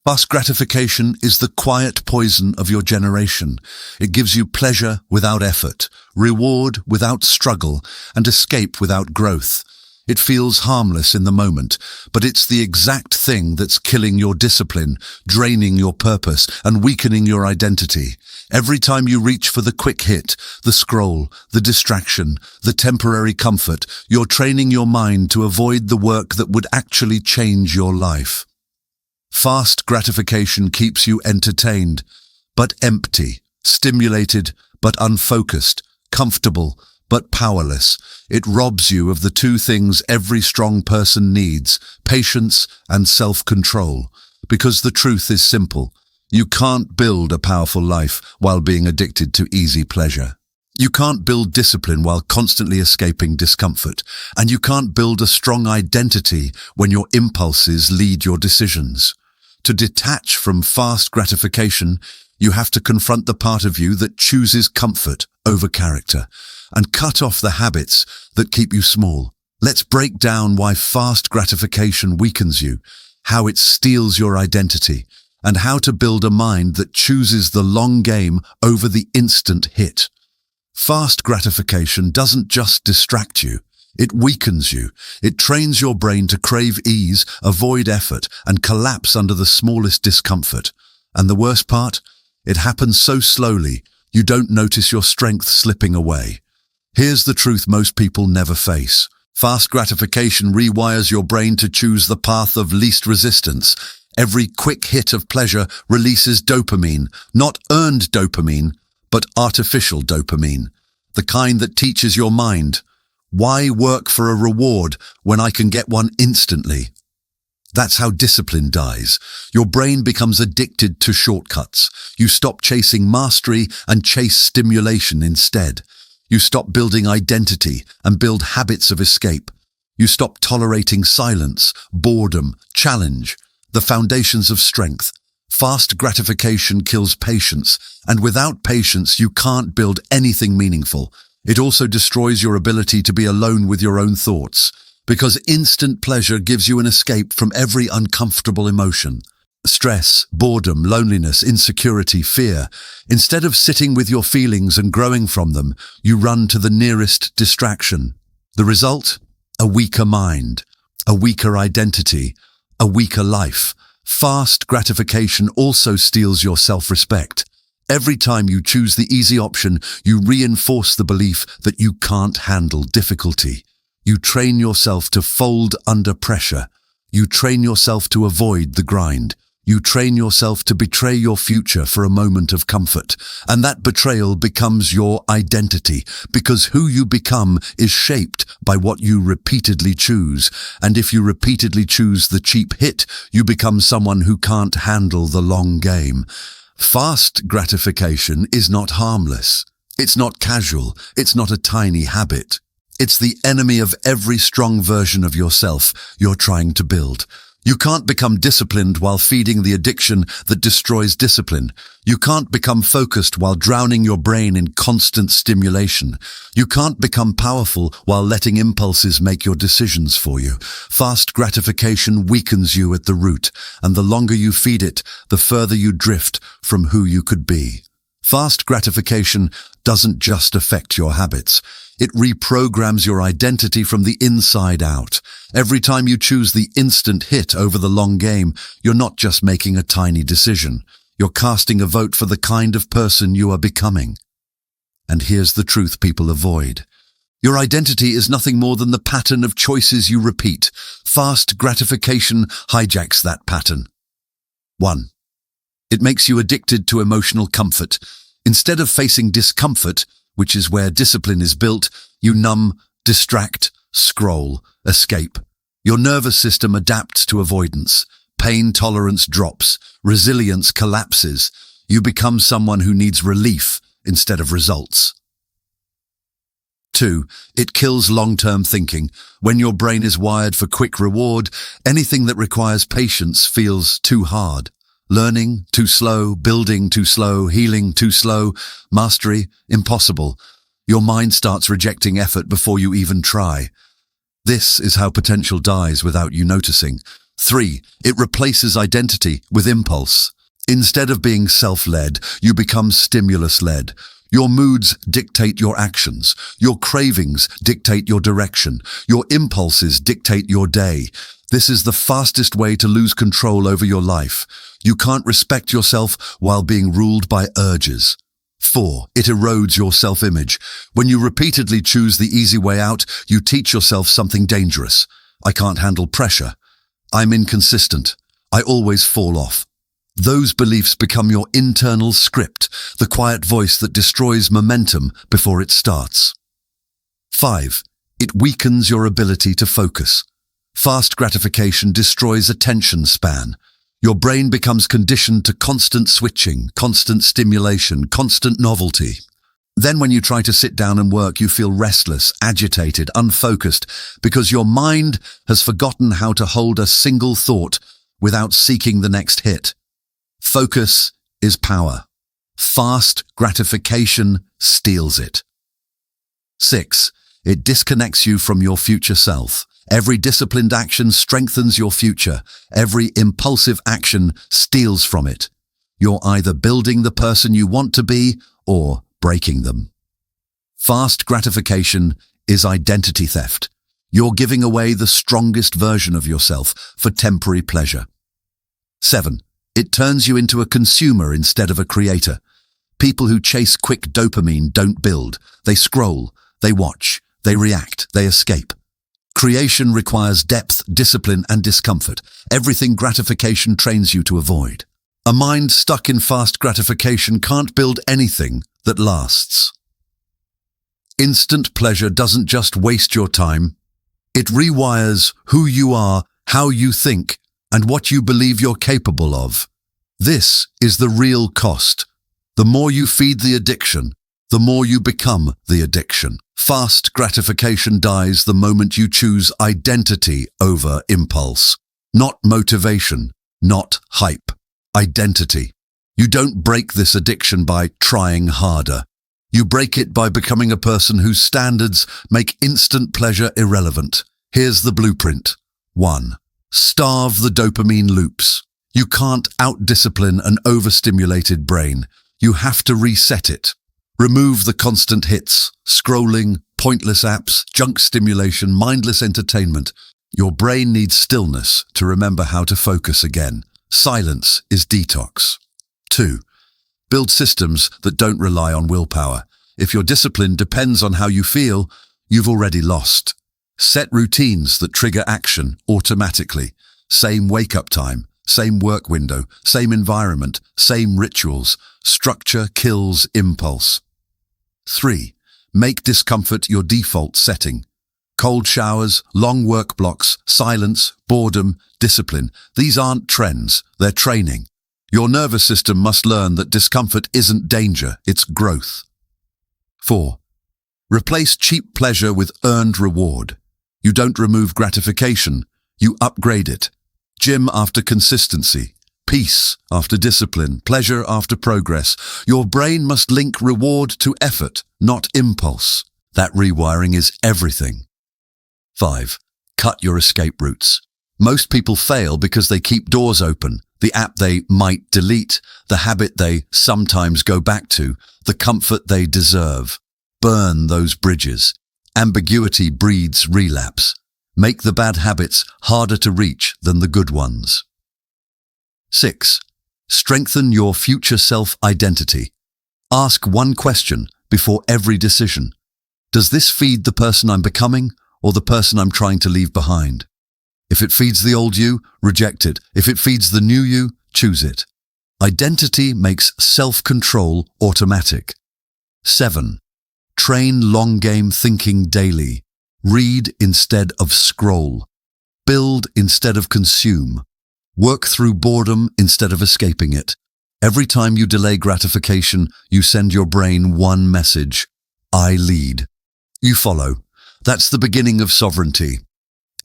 Fast gratification is the quiet poison of your generation. It gives you pleasure without effort, reward without struggle, and escape without growth. It feels harmless in the moment, but it's the exact thing that's killing your discipline, draining your purpose, and weakening your identity. Every time you reach for the quick hit, the scroll, the distraction, the temporary comfort, you're training your mind to avoid the work that would actually change your life. Fast gratification keeps you entertained, but empty, stimulated, but unfocused, comfortable, but powerless. It robs you of the two things every strong person needs, patience and self-control. Because the truth is simple. You can't build a powerful life while being addicted to easy pleasure. You can't build discipline while constantly escaping discomfort. And you can't build a strong identity when your impulses lead your decisions. To detach from fast gratification, you have to confront the part of you that chooses comfort over character and cut off the habits that keep you small. Let's break down why fast gratification weakens you, how it steals your identity, and how to build a mind that chooses the long game over the instant hit. Fast gratification doesn't just distract you. It weakens you. It trains your brain to crave ease, avoid effort, and collapse under the smallest discomfort. And the worst part? It happens so slowly, you don't notice your strength slipping away. Here's the truth most people never face. Fast gratification rewires your brain to choose the path of least resistance. Every quick hit of pleasure releases dopamine, not earned dopamine, but artificial dopamine, the kind that teaches your mind, why work for a reward when I can get one instantly? That's how discipline dies. Your brain becomes addicted to shortcuts. You stop chasing mastery and chase stimulation instead. You stop building identity and build habits of escape. You stop tolerating silence, boredom, challenge, the foundations of strength. Fast gratification kills patience, and without patience you can't build anything meaningful. It also destroys your ability to be alone with your own thoughts, because instant pleasure gives you an escape from every uncomfortable emotion. Stress, boredom, loneliness, insecurity, fear. Instead of sitting with your feelings and growing from them, you run to the nearest distraction. The result? A weaker mind, a weaker identity, a weaker life. Fast gratification also steals your self-respect. Every time you choose the easy option, you reinforce the belief that you can't handle difficulty. You train yourself to fold under pressure. You train yourself to avoid the grind. You train yourself to betray your future for a moment of comfort. And that betrayal becomes your identity, because who you become is shaped by what you repeatedly choose. And if you repeatedly choose the cheap hit, you become someone who can't handle the long game. Fast gratification is not harmless. It's not casual. It's not a tiny habit. It's the enemy of every strong version of yourself you're trying to build. You can't become disciplined while feeding the addiction that destroys discipline. You can't become focused while drowning your brain in constant stimulation. You can't become powerful while letting impulses make your decisions for you. Fast gratification weakens you at the root, and the longer you feed it, the further you drift from who you could be. Fast gratification doesn't just affect your habits. It reprograms your identity from the inside out. Every time you choose the instant hit over the long game, you're not just making a tiny decision. You're casting a vote for the kind of person you are becoming. And here's the truth people avoid. Your identity is nothing more than the pattern of choices you repeat. Fast gratification hijacks that pattern. 1. It makes you addicted to emotional comfort. Instead of facing discomfort, which is where discipline is built, you numb, distract, scroll, escape. Your nervous system adapts to avoidance. Pain tolerance drops. Resilience collapses. You become someone who needs relief instead of results. 2. It kills long-term thinking. When your brain is wired for quick reward, anything that requires patience feels too hard. Learning, too slow. Building, too slow. Healing, too slow. Mastery, impossible. Your mind starts rejecting effort before you even try. This is how potential dies without you noticing. 3. It replaces identity with impulse. Instead of being self-led, you become stimulus-led. Your moods dictate your actions. Your cravings dictate your direction. Your impulses dictate your day. This is the fastest way to lose control over your life. You can't respect yourself while being ruled by urges. 4. It erodes your self-image. When you repeatedly choose the easy way out, you teach yourself something dangerous. I can't handle pressure. I'm inconsistent. I always fall off. Those beliefs become your internal script, the quiet voice that destroys momentum before it starts. 5. It weakens your ability to focus. Fast gratification destroys attention span. Your brain becomes conditioned to constant switching, constant stimulation, constant novelty. Then when you try to sit down and work, you feel restless, agitated, unfocused, because your mind has forgotten how to hold a single thought without seeking the next hit. Focus is power. Fast gratification steals it. 6. It disconnects you from your future self. Every disciplined action strengthens your future. Every impulsive action steals from it. You're either building the person you want to be or breaking them. Fast gratification is identity theft. You're giving away the strongest version of yourself for temporary pleasure. 7. It turns you into a consumer instead of a creator. People who chase quick dopamine don't build. They scroll, they watch, they react, they escape. Creation requires depth, discipline, and discomfort. Everything gratification trains you to avoid. A mind stuck in fast gratification can't build anything that lasts. Instant pleasure doesn't just waste your time. It rewires who you are, how you think, and what you believe you're capable of. This is the real cost. The more you feed the addiction, the more you become the addiction. Fast gratification dies the moment you choose identity over impulse. Not motivation, not hype. Identity. You don't break this addiction by trying harder. You break it by becoming a person whose standards make instant pleasure irrelevant. Here's the blueprint. 1. Starve the dopamine loops. You can't out-discipline an overstimulated brain. You have to reset it. Remove the constant hits, scrolling, pointless apps, junk stimulation, mindless entertainment. Your brain needs stillness to remember how to focus again. Silence is detox. 2. Build systems that don't rely on willpower. If your discipline depends on how you feel, you've already lost. Set routines that trigger action automatically. Same wake-up time, same work window, same environment, same rituals. Structure kills impulse. 3. Make discomfort your default setting. Cold showers, long work blocks, silence, boredom, discipline. These aren't trends, they're training. Your nervous system must learn that discomfort isn't danger, it's growth. 4. Replace cheap pleasure with earned reward. You don't remove gratification, you upgrade it. Gym after consistency, peace after discipline, pleasure after progress. Your brain must link reward to effort, not impulse. That rewiring is everything. 5. Cut your escape routes. Most people fail because they keep doors open. The app they might delete, the habit they sometimes go back to, the comfort they deserve. Burn those bridges. Ambiguity breeds relapse. Make the bad habits harder to reach than the good ones. 6. Strengthen your future self-identity. Ask one question before every decision. Does this feed the person I'm becoming or the person I'm trying to leave behind? If it feeds the old you, reject it. If it feeds the new you, choose it. Identity makes self-control automatic. 7. Train long-game thinking daily. Read instead of scroll. Build instead of consume. Work through boredom instead of escaping it. Every time you delay gratification, you send your brain one message. I lead. You follow. That's the beginning of sovereignty.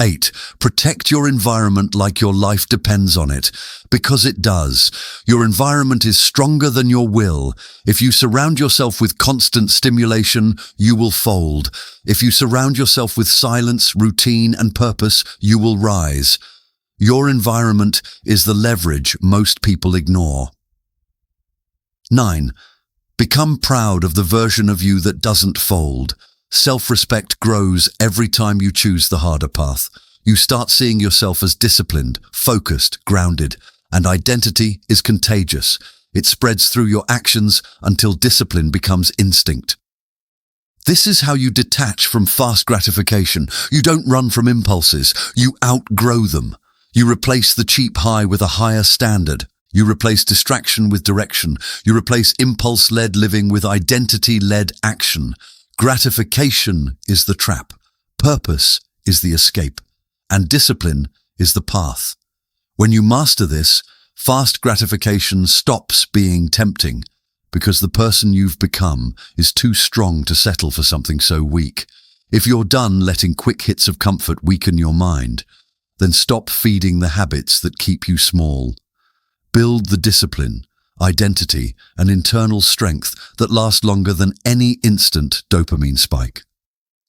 8. Protect your environment like your life depends on it, because it does. Your environment is stronger than your will. If you surround yourself with constant stimulation, you will fold. If you surround yourself with silence, routine, and purpose, you will rise. Your environment is the leverage most people ignore. 9. Become proud of the version of you that doesn't fold. Self-respect grows every time you choose the harder path. You start seeing yourself as disciplined, focused, grounded, and identity is contagious. It spreads through your actions until discipline becomes instinct. This is how you detach from fast gratification. You don't run from impulses. You outgrow them. You replace the cheap high with a higher standard. You replace distraction with direction. You replace impulse-led living with identity-led action. Gratification is the trap. Purpose is the escape. And discipline is the path. When you master this, fast gratification stops being tempting because the person you've become is too strong to settle for something so weak. If you're done letting quick hits of comfort weaken your mind, then stop feeding the habits that keep you small. Build the discipline, identity, and internal strength that last longer than any instant dopamine spike.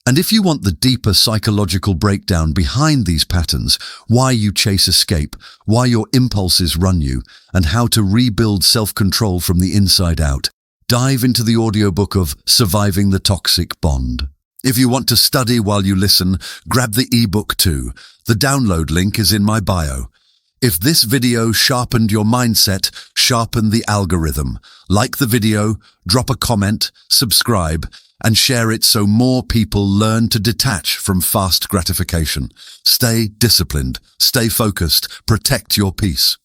And if you want the deeper psychological breakdown behind these patterns, why you chase escape, why your impulses run you, and how to rebuild self-control from the inside out, dive into the audiobook of Surviving the Toxic Bond. If you want to study while you listen, grab the ebook too. The download link is in my bio. If this video sharpened your mindset, sharpen the algorithm. Like the video, drop a comment, subscribe, and share it so more people learn to detach from fast gratification. Stay disciplined, stay focused, protect your peace.